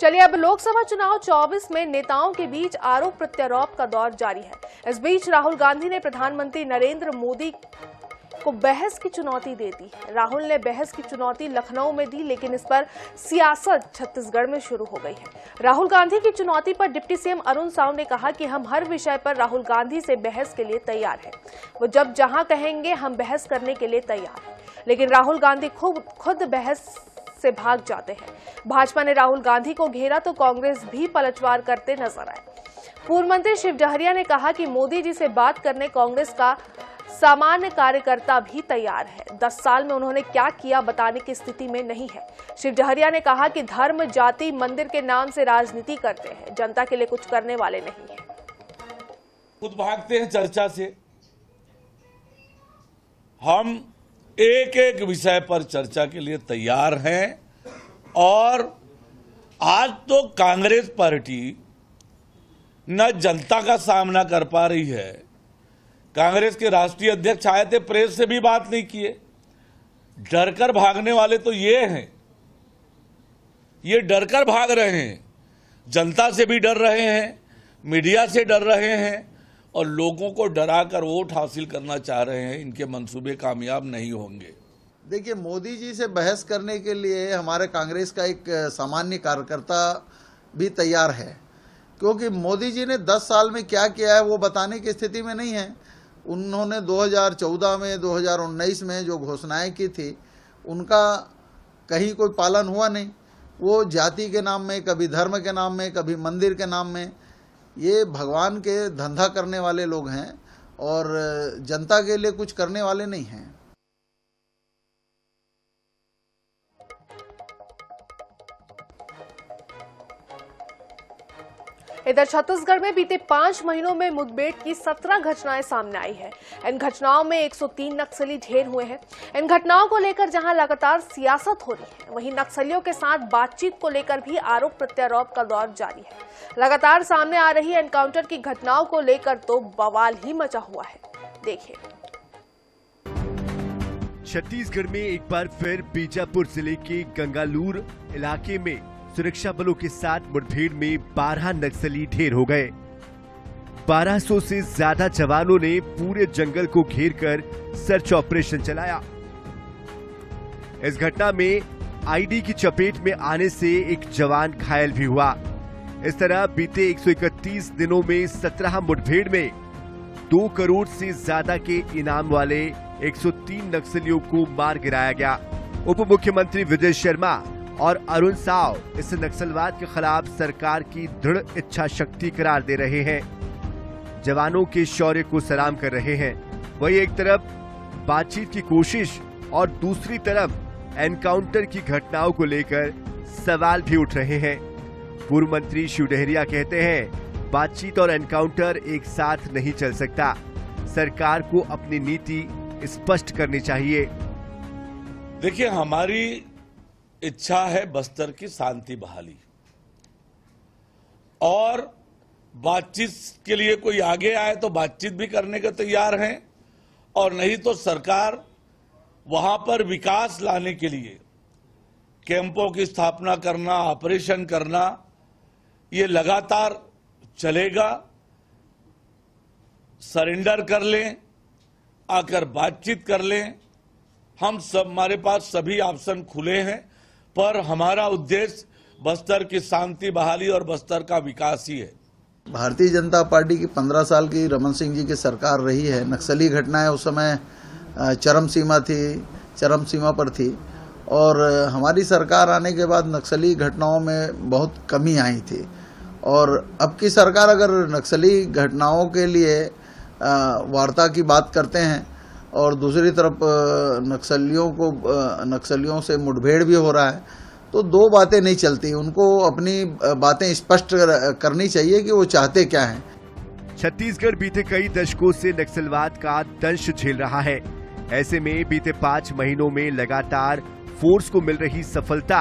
चलिए अब लोकसभा चुनाव 24 में नेताओं के बीच आरोप प्रत्यारोप का दौर जारी है। इस बीच राहुल गांधी ने प्रधानमंत्री नरेंद्र मोदी को बहस की चुनौती दे दी। राहुल ने बहस की चुनौती लखनऊ में दी, लेकिन इस पर सियासत छत्तीसगढ़ में शुरू हो गई है। राहुल गांधी की चुनौती पर डिप्टी सीएम अरुण साव ने कहा कि हम हर विषय पर राहुल गांधी से बहस के लिए तैयार हैं। वो जब जहां कहेंगे हम बहस करने के लिए तैयार हैं, लेकिन राहुल गांधी खुद बहस से भाग जाते हैं। भाजपा ने राहुल गांधी को घेरा तो कांग्रेस भी पलटवार करते नजर आए। पूर्व मंत्री शिव डहरिया ने कहा कि मोदी जी से बात करने कांग्रेस का सामान्य कार्यकर्ता भी तैयार है। 10 साल में उन्होंने क्या किया बताने की स्थिति में नहीं है। शिव डहरिया ने कहा कि धर्म, जाति, मंदिर के नाम से राजनीति करते हैं, जनता के लिए कुछ करने वाले नहीं है। खुद भागते हैं चर्चा से। हम एक एक विषय पर चर्चा के लिए तैयार हैं और आज तो कांग्रेस पार्टी न जनता का सामना कर पा रही है। कांग्रेस के राष्ट्रीय अध्यक्ष आए थे, प्रेस से भी बात नहीं किए। डरकर भागने वाले तो ये हैं, ये डरकर भाग रहे हैं। जनता से भी डर रहे हैं, मीडिया से डर रहे हैं और लोगों को डराकर वोट हासिल करना चाह रहे हैं। इनके मंसूबे कामयाब नहीं होंगे। देखिए, मोदी जी से बहस करने के लिए हमारे कांग्रेस का एक सामान्य कार्यकर्ता भी तैयार है, क्योंकि मोदी जी ने 10 साल में क्या किया है वो बताने की स्थिति में नहीं है। उन्होंने 2014 में, 2019 में जो घोषणाएं की थी उनका कहीं कोई पालन हुआ नहीं। वो जाति के नाम में, कभी धर्म के नाम में, कभी मंदिर के नाम में, ये भगवान के धंधा करने वाले लोग हैं और जनता के लिए कुछ करने वाले नहीं हैं। इधर छत्तीसगढ़ में बीते 5 महीनों में मुठभेड़ की 17 घटनाएं सामने आई है। इन घटनाओं में 103 नक्सली ढेर हुए हैं। इन घटनाओं को लेकर जहां लगातार सियासत हो रही है, वहीं नक्सलियों के साथ बातचीत को लेकर भी आरोप प्रत्यारोप का दौर जारी है। लगातार सामने आ रही एनकाउंटर की घटनाओं को लेकर तो बवाल ही मचा हुआ है। देखिए, छत्तीसगढ़ में एक बार फिर बीजापुर जिले के गंगालूर इलाके में सुरक्षा बलों के साथ मुठभेड़ में 12 नक्सली ढेर हो गए। 1200 से ज्यादा जवानों ने पूरे जंगल को घेरकर सर्च ऑपरेशन चलाया। इस घटना में आईडी की चपेट में आने से एक जवान घायल भी हुआ। इस तरह बीते 131 दिनों में 17 मुठभेड़ में 2 करोड़ से ज्यादा के इनाम वाले 103 नक्सलियों को मार गिराया गया। उप मुख्यमंत्री विजय शर्मा और अरुण साव इस नक्सलवाद के खिलाफ सरकार की दृढ़ इच्छा शक्ति करार दे रहे हैं। जवानों के शौर्य को सलाम कर रहे हैं। वहीं एक तरफ बातचीत की कोशिश और दूसरी तरफ एनकाउंटर की घटनाओं को लेकर सवाल भी उठ रहे हैं। पूर्व मंत्री शिव डहरिया कहते हैं, बातचीत और एनकाउंटर एक साथ नहीं चल सकता। सरकार को अपनी नीति स्पष्ट करनी चाहिए। देखिए, हमारी इच्छा है बस्तर की शांति बहाली और बातचीत के लिए कोई आगे आए तो बातचीत भी करने के तैयार हैं और नहीं तो सरकार वहां पर विकास लाने के लिए कैंपों की स्थापना करना, ऑपरेशन करना, ये लगातार चलेगा। सरेंडर कर लें, आकर बातचीत कर लें। हम सब, हमारे पास सभी ऑप्शन खुले हैं, पर हमारा उद्देश्य बस्तर की शांति बहाली और बस्तर का विकास ही है। भारतीय जनता पार्टी की 15 साल की रमन सिंह जी की सरकार रही है। नक्सली घटनाएं उस समय चरम सीमा पर थी और हमारी सरकार आने के बाद नक्सली घटनाओं में बहुत कमी आई थी। और अब की सरकार अगर नक्सली घटनाओं के लिए वार्ता की बात करते हैं और दूसरी तरफ नक्सलियों से मुठभेड़ भी हो रहा है, तो दो बातें नहीं चलती। उनको अपनी बातें स्पष्ट करनी चाहिए कि वो चाहते क्या हैं। छत्तीसगढ़ बीते कई दशकों से नक्सलवाद का दंश झेल रहा है। ऐसे में बीते 5 महीनों में लगातार फोर्स को मिल रही सफलता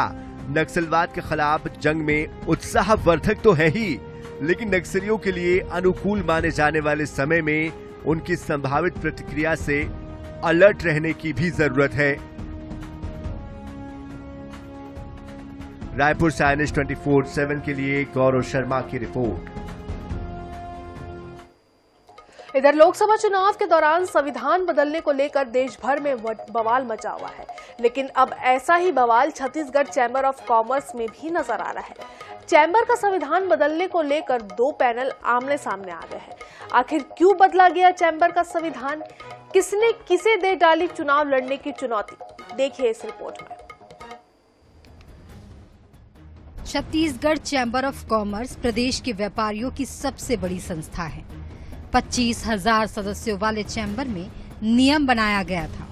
नक्सलवाद के खिलाफ जंग में उत्साहवर्धक तो है ही, लेकिन नक्सलियों के लिए अनुकूल माने जाने वाले समय में उनकी संभावित प्रतिक्रिया से अलर्ट रहने की भी जरूरत है। रायपुर से INS 24/7 के लिए गौरव शर्मा की रिपोर्ट। इधर लोकसभा चुनाव के दौरान संविधान बदलने को लेकर देश भर में बवाल मचा हुआ है, लेकिन अब ऐसा ही बवाल छत्तीसगढ़ चैम्बर ऑफ कॉमर्स में भी नजर आ रहा है। चैम्बर का संविधान बदलने को लेकर दो पैनल आमने सामने आ गए हैं। आखिर क्यों बदला गया चैम्बर का संविधान? किसने किसे दे डाली चुनाव लड़ने की चुनौती? देखिए इस रिपोर्ट में। छत्तीसगढ़ चैम्बर ऑफ कॉमर्स प्रदेश के व्यापारियों की सबसे बड़ी संस्था है। 25,000 सदस्यों वाले चैम्बर में नियम बनाया गया था।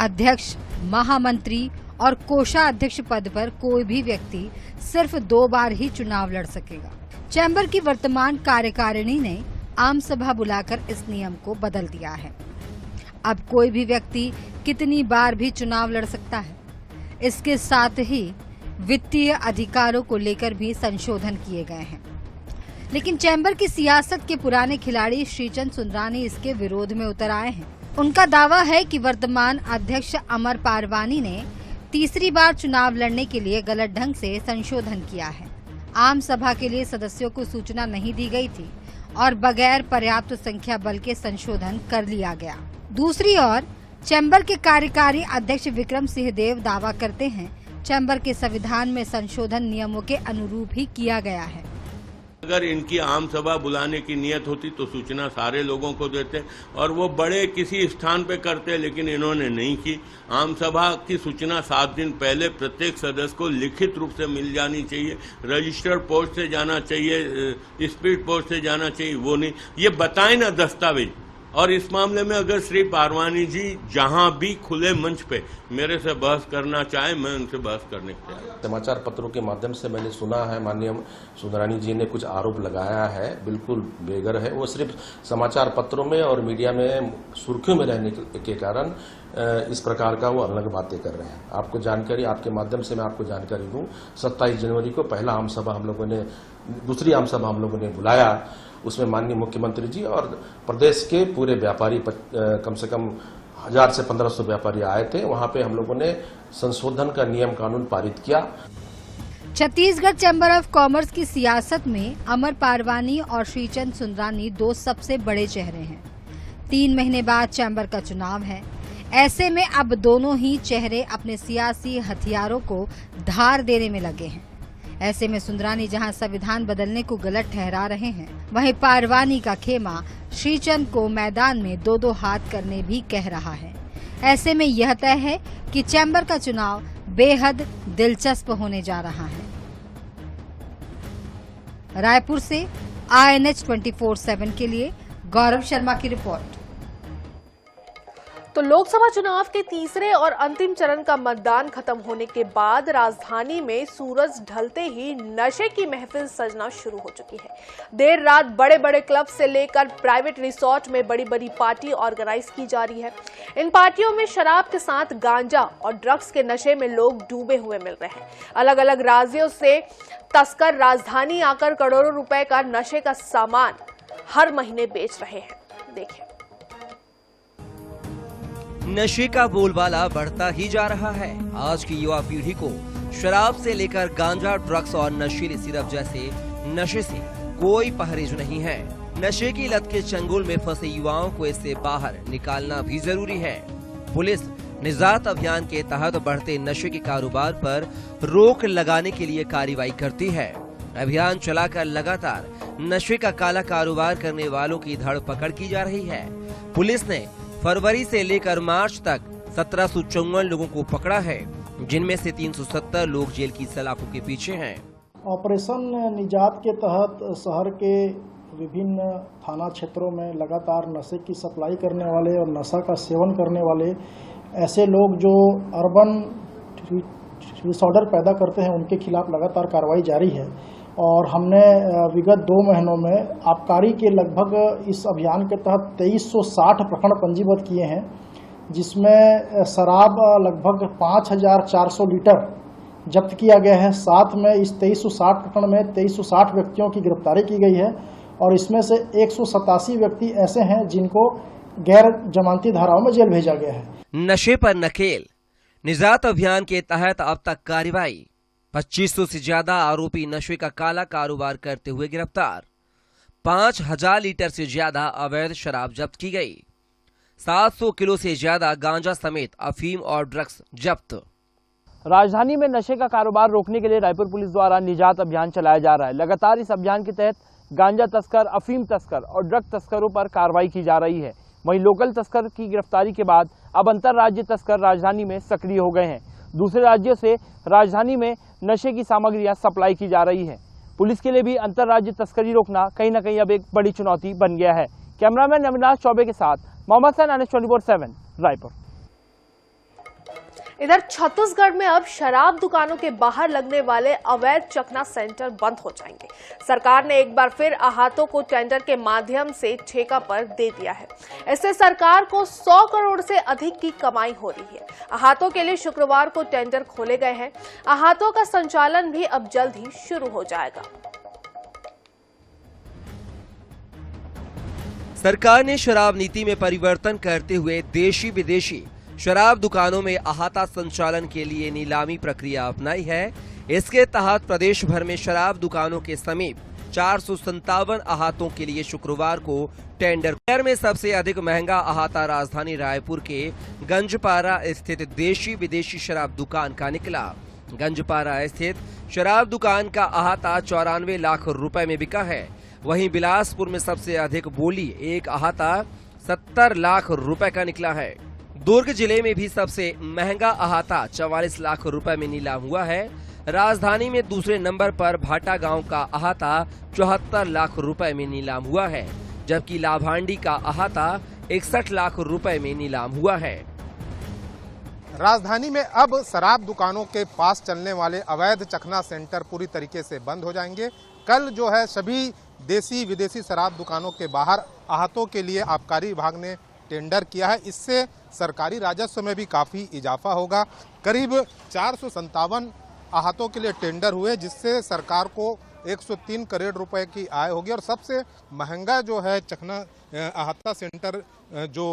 अध्यक्ष, महामंत्री और कोषाध्यक्ष पद पर कोई भी व्यक्ति सिर्फ 2 बार ही चुनाव लड़ सकेगा। चैम्बर की वर्तमान कार्यकारिणी ने आम सभा बुलाकर इस नियम को बदल दिया है। अब कोई भी व्यक्ति कितनी बार भी चुनाव लड़ सकता है। इसके साथ ही वित्तीय अधिकारों को लेकर भी संशोधन किए गए हैं, लेकिन चैम्बर की सियासत के पुराने खिलाड़ी श्रीचंद सुंदरानी इसके विरोध में उतर आए हैं। उनका दावा है कि वर्तमान अध्यक्ष अमर पारवानी ने तीसरी बार चुनाव लड़ने के लिए गलत ढंग से संशोधन किया है। आम सभा के लिए सदस्यों को सूचना नहीं दी गई थी और बगैर पर्याप्त संख्या बल के संशोधन कर लिया गया। दूसरी ओर चैम्बर के कार्यकारी अध्यक्ष विक्रम सिंह देव दावा करते हैं चैम्बर के संविधान में संशोधन नियमों के अनुरूप ही किया गया है। अगर इनकी आम सभा बुलाने की नियत होती तो सूचना सारे लोगों को देते और वो बड़े किसी स्थान पे करते, लेकिन इन्होंने नहीं की। आम सभा की सूचना 7 दिन पहले प्रत्येक सदस्य को लिखित रूप से मिल जानी चाहिए, रजिस्टर्ड पोस्ट से जाना चाहिए, स्पीड पोस्ट से जाना चाहिए, वो नहीं। ये बताएं ना दस्तावेज। और इस मामले में अगर श्री पारवानी जी जहां भी खुले मंच पे मेरे से बहस करना चाहे, मैं उनसे बहस करने के तैयार। समाचार पत्रों के माध्यम से मैंने सुना है माननीय सुंदरानी जी ने कुछ आरोप लगाया है, बिल्कुल बेगर है। वो सिर्फ समाचार पत्रों में और मीडिया में सुर्खियों में रहने के कारण इस प्रकार का वो अलग बातें कर रहे हैं। आपको जानकारी, आपके माध्यम से मैं आपको जानकारी दूं, 27 जनवरी को पहला आम सभा हम लोगों ने, दूसरी आम सभा हम लोगों ने बुलाया। उसमें माननीय मुख्यमंत्री जी और प्रदेश के पूरे व्यापारी, कम से कम 1000 से 1500 व्यापारी आए थे। वहां पे हम लोगों ने संशोधन का नियम कानून पारित किया। छत्तीसगढ़ चैम्बर ऑफ कॉमर्स की सियासत में अमर पारवानी और श्रीचंद सुंदरानी 2 सबसे बड़े चेहरे हैं। 3 महीने बाद चैम्बर का चुनाव है। ऐसे में अब दोनों ही चेहरे अपने सियासी हथियारों को धार देने में लगे हैं। ऐसे में सुंदरानी जहां संविधान बदलने को गलत ठहरा रहे हैं, वहीं पारवानी का खेमा श्रीचंद को मैदान में 2-2 हाथ करने भी कह रहा है। ऐसे में यह तय है कि चैम्बर का चुनाव बेहद दिलचस्प होने जा रहा है। रायपुर से INS 24/7 के लिए गौरव शर्मा की रिपोर्ट। तो लोकसभा चुनाव के तीसरे और अंतिम चरण का मतदान खत्म होने के बाद राजधानी में सूरज ढलते ही नशे की महफिल सजना शुरू हो चुकी है। देर रात बड़े बड़े क्लब से लेकर प्राइवेट रिसोर्ट में बड़ी बड़ी पार्टी ऑर्गेनाइज की जा रही है। इन पार्टियों में शराब के साथ गांजा और ड्रग्स के नशे में लोग डूबे हुए मिल रहे हैं। अलग अलग राज्यों से तस्कर राजधानी आकर करोड़ों रुपए का नशे का सामान हर महीने बेच रहे हैं। देखिए। नशे का बोलबाला बढ़ता ही जा रहा है। आज की युवा पीढ़ी को शराब से लेकर गांजा, ड्रग्स और नशीली सिरप जैसे नशे से कोई परहेज नहीं है। नशे की लत के चंगुल में फंसे युवाओं को इससे बाहर निकालना भी जरूरी है। पुलिस निजात अभियान के तहत बढ़ते नशे के कारोबार पर रोक लगाने के लिए कार्रवाई करती है। अभियान चलाकर लगातार नशे का काला कारोबार करने वालों की धर पकड़ की जा रही है। पुलिस ने फरवरी से लेकर मार्च तक 1754 लोगों को पकड़ा है, जिनमें से 370 लोग जेल की सलाखों के पीछे हैं। ऑपरेशन निजात के तहत शहर के विभिन्न थाना क्षेत्रों में लगातार नशे की सप्लाई करने वाले और नशा का सेवन करने वाले ऐसे लोग जो अर्बन डिसऑर्डर पैदा करते हैं, उनके खिलाफ लगातार कार्रवाई जारी है। और हमने विगत 2 महीनों में आबकारी के लगभग इस अभियान के तहत 2360 प्रकरण पंजीबद्ध किए हैं, जिसमें शराब लगभग 5400 लीटर जब्त किया गया है। साथ में इस 2360 प्रकरण में 2360 व्यक्तियों की गिरफ्तारी की गई है और इसमें से 187 व्यक्ति ऐसे हैं जिनको गैर जमानती धाराओं में जेल भेजा गया है। नशे पर नकेल। निजात अभियान के तहत अब तक कार्रवाई 2500 से ज्यादा आरोपी नशे का काला कारोबार करते हुए गिरफ्तार। 5000 लीटर से ज्यादा अवैध शराब जब्त की गई। 700 किलो से ज्यादा गांजा समेत अफीम और ड्रग्स जब्त। राजधानी में नशे का कारोबार रोकने के लिए रायपुर पुलिस द्वारा निजात अभियान चलाया जा रहा है। लगातार इस अभियान के तहत गांजा तस्कर, अफीम तस्कर और ड्रग तस्करों पर कार्रवाई की जा रही है। वहीं लोकल तस्कर की गिरफ्तारी के बाद अब अंतर्राज्यीय तस्कर राजधानी में सक्रिय हो गए हैं। दूसरे राज्यों से राजधानी में नशे की सामग्रियां सप्लाई की जा रही है। पुलिस के लिए भी अंतर्राज्यीय तस्करी रोकना कहीं न कहीं अब एक बड़ी चुनौती बन गया है। कैमरामैन अविनाश चौबे के साथ मोहम्मद सैन, NH 24/7 रायपुर। इधर छत्तीसगढ़ में अब शराब दुकानों के बाहर लगने वाले अवैध चखना सेंटर बंद हो जाएंगे। सरकार ने एक बार फिर अहातों को टेंडर के माध्यम से ठेका पर दे दिया है। इससे सरकार को 100 करोड़ से अधिक की कमाई हो रही है। अहातों के लिए शुक्रवार को टेंडर खोले गए हैं। अहातों का संचालन भी अब जल्द ही शुरू हो जाएगा। सरकार ने शराब नीति में परिवर्तन करते हुए देशी विदेशी शराब दुकानों में अहाता संचालन के लिए नीलामी प्रक्रिया अपनाई है। इसके तहत प्रदेश भर में शराब दुकानों के समीप 457 अहातों के लिए शुक्रवार को टेंडर में सबसे अधिक महंगा अहाता राजधानी रायपुर के गंजपारा स्थित देशी विदेशी शराब दुकान का निकला। गंजपारा स्थित शराब दुकान का अहाता 94 लाख रुपए में बिका है। वहीं बिलासपुर में सबसे अधिक बोली एक अहाता 70 लाख रुपए का निकला है। दुर्ग जिले में भी सबसे महंगा अहाता 44 लाख रुपए में नीलाम हुआ है। राजधानी में दूसरे नंबर पर भाटा गांव का अहाता 74 लाख रुपए में नीलाम हुआ है, जबकि लाभांडी का अहाता 61 लाख रुपए में नीलाम हुआ है। राजधानी में अब शराब दुकानों के पास चलने वाले अवैध चखना सेंटर पूरी तरीके से बंद हो जाएंगे। कल जो है सभी देसी विदेशी शराब दुकानों के बाहर अहातों के लिए आबकारी विभाग ने टेंडर किया है। इससे सरकारी राजस्व में भी काफ़ी इजाफा होगा। करीब 457 अहातों के लिए टेंडर हुए, जिससे सरकार को 103 करोड़ रुपए की आय होगी। और सबसे महंगा जो है चखना अहाता सेंटर जो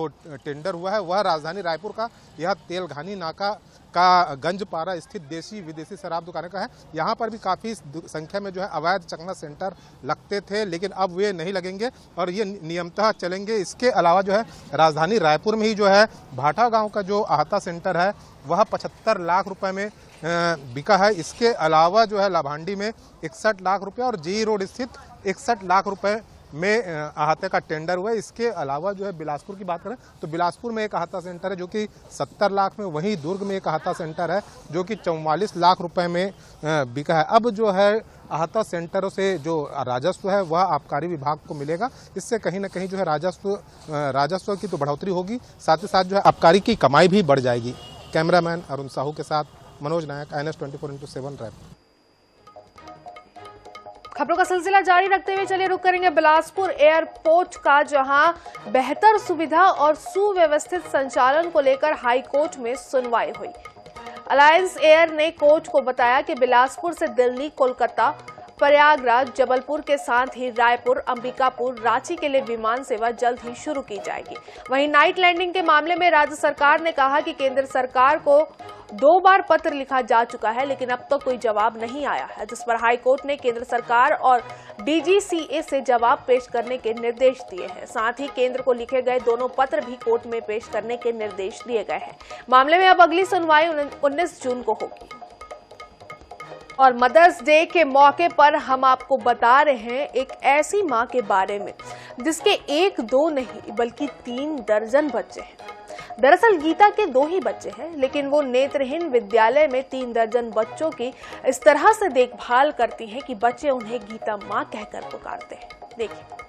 टेंडर हुआ है वह राजधानी रायपुर का यह तेलघानी नाका का गंजपारा स्थित देशी विदेशी शराब दुकान का है। यहाँ पर भी काफ़ी संख्या में जो है अवैध चखना सेंटर लगते थे, लेकिन अब वे नहीं लगेंगे और ये नियमतः चलेंगे। इसके अलावा जो है राजधानी रायपुर में ही जो है भाटा गांव का जो अहाता सेंटर है वह 75 लाख रुपए में बिका है। इसके अलावा जो है लाभांडी में 61 लाख रुपए और जी रोड स्थित 61 लाख रुपए में अहाते का टेंडर हुआ है। इसके अलावा जो है बिलासपुर की बात करें तो बिलासपुर में एक अहाता सेंटर है जो कि 70 लाख में, वहीं दुर्ग में एक अहाता सेंटर है जो कि 44 लाख रुपए में बिका है। अब जो है अहाता सेंटरों से जो राजस्व है वह आबकारी विभाग को मिलेगा। इससे कहीं ना कहीं जो है राजस्व की तो बढ़ोतरी होगी, साथ ही साथ जो है आबकारी की कमाई भी बढ़ जाएगी। कैमरामैन अरुण साहू के साथ मनोज नायक, NH 24/7 रायपुर। खबरों का सिलसिला जारी रखते हुए चलिए रुक करेंगे बिलासपुर एयरपोर्ट का, जहां बेहतर सुविधा और सुव्यवस्थित संचालन को लेकर हाई कोर्ट में सुनवाई हुई। अलायंस एयर ने कोर्ट को बताया कि बिलासपुर से दिल्ली, कोलकाता, प्रयागराज, जबलपुर के साथ ही रायपुर, अंबिकापुर, रांची के लिए विमान सेवा जल्द ही शुरू की जाएगी। वहीं नाइट लैंडिंग के मामले में राज्य सरकार ने कहा कि केंद्र सरकार को 2 बार पत्र लिखा जा चुका है, लेकिन अब तक कोई जवाब नहीं आया है, जिस पर हाईकोर्ट ने केंद्र सरकार और DGCA से जवाब पेश करने के निर्देश दिए हैं। साथ ही केंद्र को लिखे गए दोनों पत्र भी कोर्ट में पेश करने के निर्देश दिए गए हैं। मामले में अब अगली सुनवाई 19 जून को होगी। और मदर्स डे के मौके पर हम आपको बता रहे हैं एक ऐसी मां के बारे में जिसके 1-2 नहीं बल्कि 3 दर्जन बच्चे हैं। दरअसल गीता के 2 ही बच्चे हैं, लेकिन वो नेत्रहीन विद्यालय में 3 दर्जन बच्चों की इस तरह से देखभाल करती हैं कि बच्चे उन्हें गीता मां कहकर पुकारते हैं। देखिए।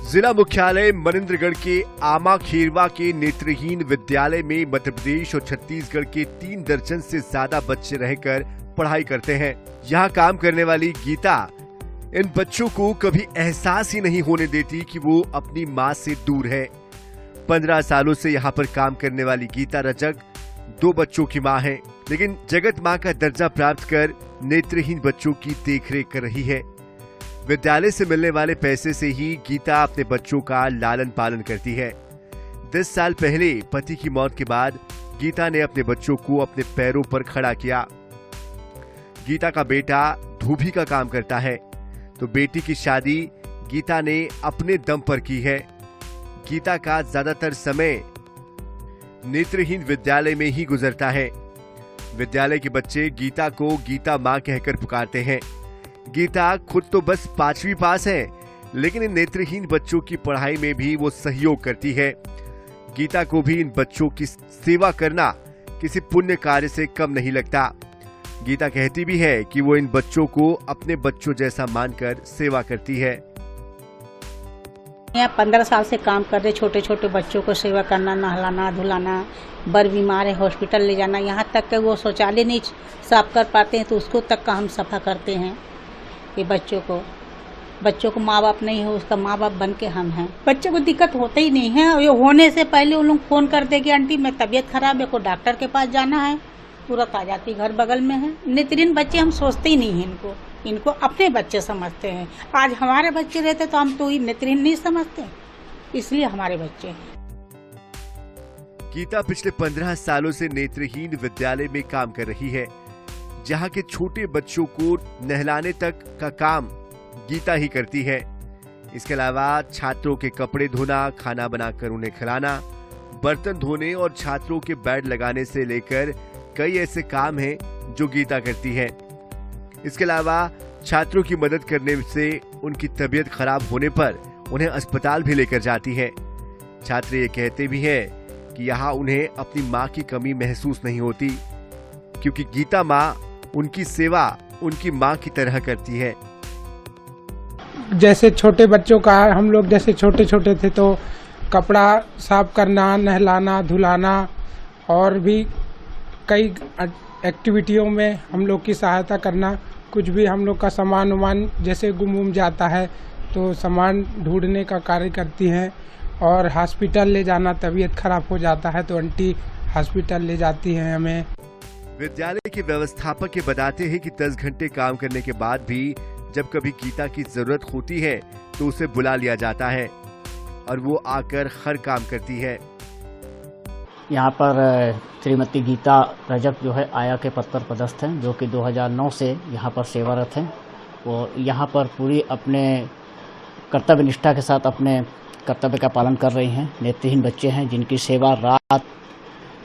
जिला मुख्यालय मनिंद्रगढ़ के आमा खेरवा के नेत्रहीन विद्यालय में मध्य प्रदेश और छत्तीसगढ़ के 3 दर्जन से ज्यादा बच्चे रहकर पढ़ाई करते हैं। यहाँ काम करने वाली गीता इन बच्चों को कभी एहसास ही नहीं होने देती कि वो अपनी माँ से दूर है। 15 सालों से यहाँ पर काम करने वाली गीता रजक 2 बच्चों की माँ है, लेकिन जगत माँ का दर्जा प्राप्त कर नेत्रहीन बच्चों की देखरेख कर रही है। विद्यालय से मिलने वाले पैसे से ही गीता अपने बच्चों का लालन पालन करती है। 10 साल पहले पति की मौत के बाद गीता ने अपने बच्चों को अपने पैरों पर खड़ा किया। गीता का बेटा धोबी का काम करता है, तो बेटी की शादी गीता ने अपने दम पर की है। गीता का ज्यादातर समय नेत्रहीन विद्यालय में ही गुजरता है। विद्यालय के बच्चे गीता को गीता माँ कहकर पुकारते हैं। गीता खुद तो बस 5वीं पास है, लेकिन इन नेत्रहीन बच्चों की पढ़ाई में भी वो सहयोग करती है। गीता को भी इन बच्चों की सेवा करना किसी पुण्य कार्य से कम नहीं लगता। गीता कहती भी है कि वो इन बच्चों को अपने बच्चों जैसा मानकर सेवा करती है। यहाँ 15 साल से काम कर रहे, छोटे छोटे बच्चों को सेवा करना, नहलाना धुलाना, बर बीमार है हॉस्पिटल ले जाना, यहाँ तक कि वो शौचालय नहीं साफ कर पाते हैं तो उसको तक का हम सफा करते हैं। ये बच्चों को माँ बाप नहीं हो, उसका माँ बाप बन के हम हैं। बच्चे को दिक्कत होता ही नहीं है। ये होने से पहले वो लोग फोन कर देंगे, आंटी मैं तबीयत खराब है, को डॉक्टर के पास जाना है, तुरंत आ जाती, घर बगल में है। नेत्रहीन बच्चे हम सोचते ही नहीं हैं, इनको अपने बच्चे समझते हैं। आज हमारे बच्चे रहते तो हम तो नेत्रहीन नहीं समझते, इसलिए हमारे बच्चे हैं। गीता पिछले 15 सालों से नेत्रहीन विद्यालय में काम कर रही है, जहां के छोटे बच्चों को नहलाने तक का काम गीता ही करती है। इसके अलावा छात्रों के कपड़े धोना, खाना बनाकर उन्हें खिलाना, बर्तन धोने और छात्रों के बेड लगाने से लेकर कई ऐसे काम हैं जो गीता करती है। इसके अलावा छात्रों की मदद करने से उनकी तबीयत खराब होने पर उन्हें अस्पताल भी लेकर जाती है। छात्र ये कहते भी हैं कि यहाँ उन्हें अपनी माँ की कमी महसूस नहीं होती, क्योंकि गीता माँ उनकी सेवा उनकी माँ की तरह करती है। जैसे छोटे बच्चों का हम लोग जैसे छोटे छोटे थे तो कपड़ा साफ करना, नहलाना धुलाना और भी कई एक्टिविटियों में हम लोग की सहायता करना। कुछ भी हम लोग का सामान वामान जैसे गुम जाता है तो सामान ढूंढने का कार्य करती हैं। और हॉस्पिटल ले जाना, तबीयत खराब हो जाता है तो आंटी हॉस्पिटल ले जाती हैं हमें। विद्यालय के व्यवस्थापक ये बताते हैं कि 10 घंटे काम करने के बाद भी जब कभी गीता की जरूरत होती है तो उसे बुला लिया जाता है और वो आकर हर काम करती है। यहाँ पर श्रीमती गीता रजक जो है आया के पद पर पदस्थ हैं, जो कि 2009 से यहाँ पर सेवारत हैं। वो यहाँ पर पूरी अपने कर्तव्य निष्ठा के साथ अपने कर्तव्य का पालन कर रही हैं। नेत्रहीन बच्चे हैं जिनकी सेवा रात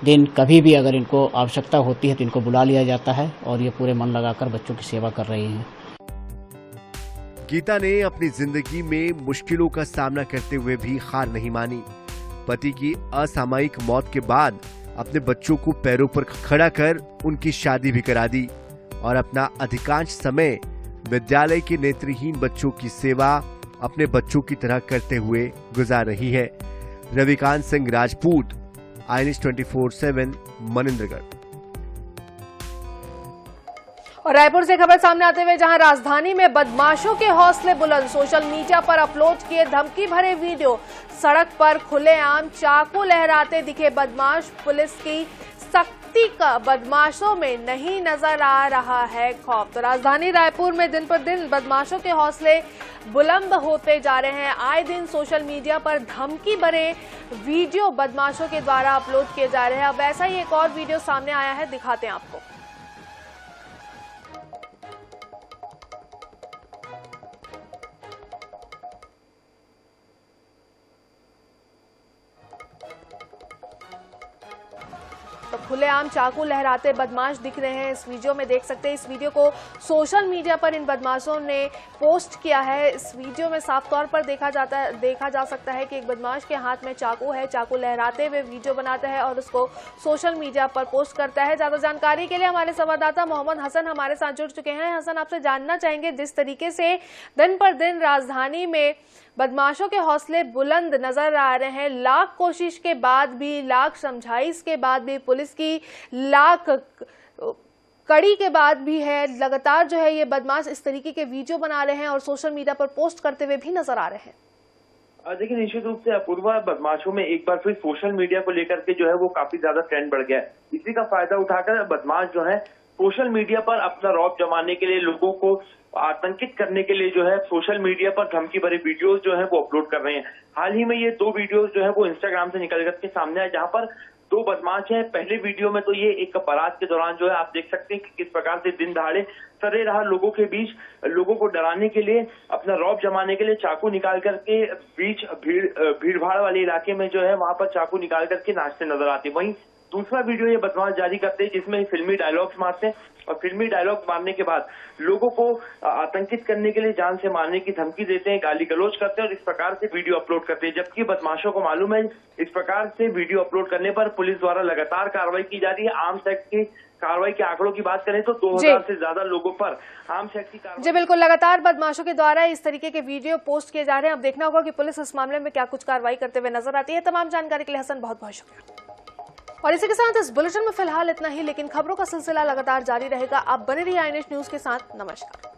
दिन कभी भी अगर इनको आवश्यकता होती है तो इनको बुला लिया जाता है और ये पूरे मन लगाकर बच्चों की सेवा कर रही हैं। गीता ने अपनी जिंदगी में मुश्किलों का सामना करते हुए भी हार नहीं मानी। पति की असामयिक मौत के बाद अपने बच्चों को पैरों पर खड़ा कर उनकी शादी भी करा दी और अपना अधिकांश समय विद्यालय के नेत्रहीन बच्चों की सेवा अपने बच्चों की तरह करते हुए गुजार रही है। रविकांत सिंह राजपूत, INS 24/7, मनिंद्रगढ़। और रायपुर से खबर सामने आते हुए जहां राजधानी में बदमाशों के हौसले बुलंद, सोशल मीडिया पर अपलोड किए धमकी भरे वीडियो, सड़क पर खुलेआम चाकू लहराते दिखे बदमाश, पुलिस की सख्ती का बदमाशों में नहीं नजर आ रहा है खौफ। तो राजधानी रायपुर में दिन पर दिन बदमाशों के हौसले बुलंद होते जा रहे हैं। आए दिन सोशल मीडिया पर धमकी भरे वीडियो बदमाशों के द्वारा अपलोड किए जा रहे हैं। अब ऐसा ही एक और वीडियो सामने आया है, दिखाते हैं आपको। तो खुलेआम चाकू लहराते बदमाश दिख रहे हैं इस वीडियो में, देख सकते हैं। इस वीडियो को सोशल मीडिया पर इन बदमाशों ने पोस्ट किया है। इस वीडियो में साफ तौर पर देखा जा सकता है कि एक बदमाश के हाथ में चाकू है, चाकू लहराते हुए वीडियो बनाता है और उसको सोशल मीडिया पर पोस्ट करता है। ज्यादा जानकारी के लिए हमारे संवाददाता मोहम्मद हसन हमारे साथ जुड़ चुके हैं। हसन, आपसे जानना चाहेंगे, जिस तरीके से दिन पर दिन राजधानी में बदमाशों के हौसले बुलंद नजर आ रहे हैं, लाख कोशिश के बाद भी, लाख समझाइश के बाद भी, पुलिस की लाख कड़ी के बाद भी है, लगातार जो है ये बदमाश इस तरीके के वीडियो बना रहे हैं और सोशल मीडिया पर पोस्ट करते हुए भी नजर आ रहे हैं। देखिए, निश्चित रूप से अपूर्वा, बदमाशों में एक बार फिर सोशल मीडिया को लेकर के जो है वो काफी ज्यादा ट्रेंड बढ़ गया है। इसी का फायदा उठाकर बदमाश जो है सोशल मीडिया पर अपना रौब जमाने के लिए, लोगों को आतंकित करने के लिए जो है सोशल मीडिया पर धमकी भरे वीडियोस जो है वो अपलोड कर रहे हैं। हाल ही में ये 2 वीडियोस जो है वो इंस्टाग्राम से निकल कर के सामने आए, जहां पर 2 बदमाश हैं। पहले वीडियो में तो ये एक बारात के दौरान जो है आप देख सकते हैं कि किस प्रकार से दिन दहाड़े सरेराह लोगों के बीच लोगों को डराने के लिए, अपना रौब जमाने के लिए चाकू निकाल करके बीच भीड़ भाड़ वाले इलाके में जो है वहां पर चाकू निकाल करके नाचते नजर आते। वहीं दूसरा वीडियो ये बदमाश जारी करते हैं जिसमें फिल्मी डायलॉग्स मारते हैं और फिल्मी डायलॉग मारने के बाद लोगों को आतंकित करने के लिए जान से मारने की धमकी देते हैं, गाली गलौज करते हैं और इस प्रकार से वीडियो अपलोड करते हैं। जबकि बदमाशों को मालूम है इस प्रकार से वीडियो अपलोड करने पर पुलिस द्वारा लगातार कार्रवाई की जा रही है। आर्म्स एक्ट की कार्रवाई के आंकड़ों की बात करें तो 2000 से ज्यादा लोगों पर आर्म्स एक्ट की कार्रवाई। जी बिल्कुल, लगातार बदमाशों के द्वारा इस तरीके के वीडियो पोस्ट किए जा रहे हैं। अब देखना होगा कि पुलिस इस मामले में क्या कुछ कार्रवाई करते हुए नजर आती है। तमाम जानकारी के लिए हसन बहुत बहुत शुक्रिया। और इसी के साथ इस बुलेटिन में फिलहाल इतना ही, लेकिन खबरों का सिलसिला लगातार जारी रहेगा। आप बने रहिए आई न्यूज के साथ। नमस्कार।